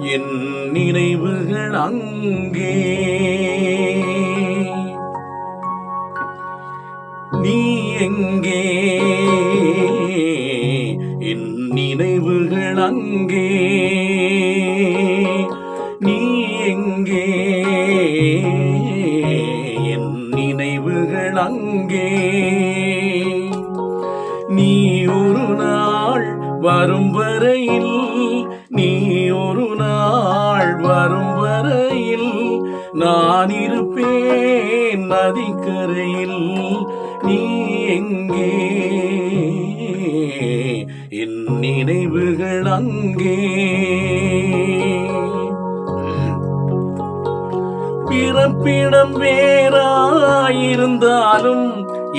என் நினைவுகள் அங்கே நீ எங்கே என் நினைவுகள் அங்கே நீ எங்கே என் நினைவுகள் அங்கே நீ ஒரு நாள் வரும் வரையில் நீ ஒரு நாள் வரும் வரையில் நான் இருப்பேன் நதிக்கரையில் நீ எங்கே என் நினைவுகள் அங்கே பிறப்பிடம் வேறாயிருந்தாலும்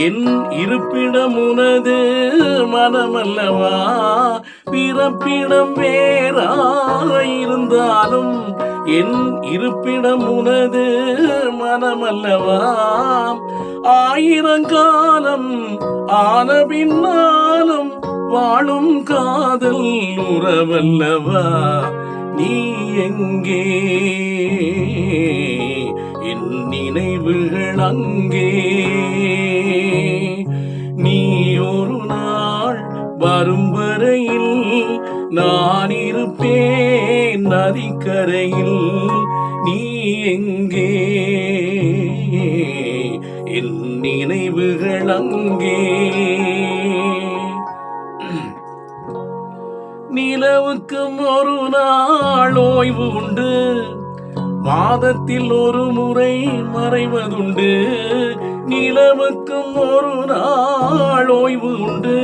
என் இருப்பிடம் உனது மனமல்லவா பிறப்பிடம் வேறாயிருந்தாலும் என் இருப்பிடம் உனது மனமல்லவா ஆயிரங்காலம் ஆன பின்னாலும் வாழும் காதல் உறவல்லவா நீ எங்கே என் நினைவுகள் அங்கே நீ ஒரு நாள் வரும் வரையில் நான் இருப்பேன் நதிக்கரையில் நீ எங்கே என் நினைவுகள் அங்கே நிலவுக்கும் ஒரு நாள் ஓய்வு உண்டு மாதத்தில் ஒரு முறை மறைவதுண்டு நிலவுக்கும் ஒரு நாள் ஓய்வு உண்டு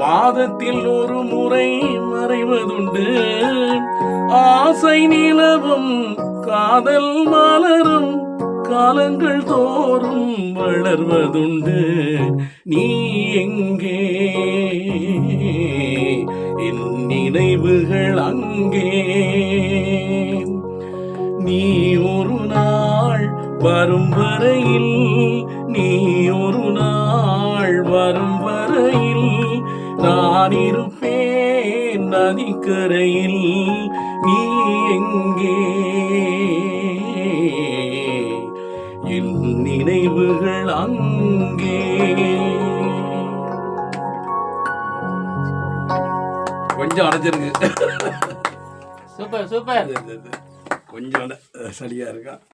மாதத்தில் ஒரு முறை மறைவதுண்டு ஆசை நிலவும் காதல் மலரும் காலங்கள் தோறும் வளர்வதுண்டு நீ எங்கே என் நினைவுகள் அங்கே நீ ஒரு நாள் வரும் வரையில் நீ ஒரு நாள் வரும் வரையில் நான் இருப்பேன் நதிக்கரையில் நீ எங்கே என் நினைவுகள் அங்கே கொஞ்சம் அரைச்சிருக்கு சூப்பர் சூப்பர் கொஞ்சம் சரியா இருக்கா.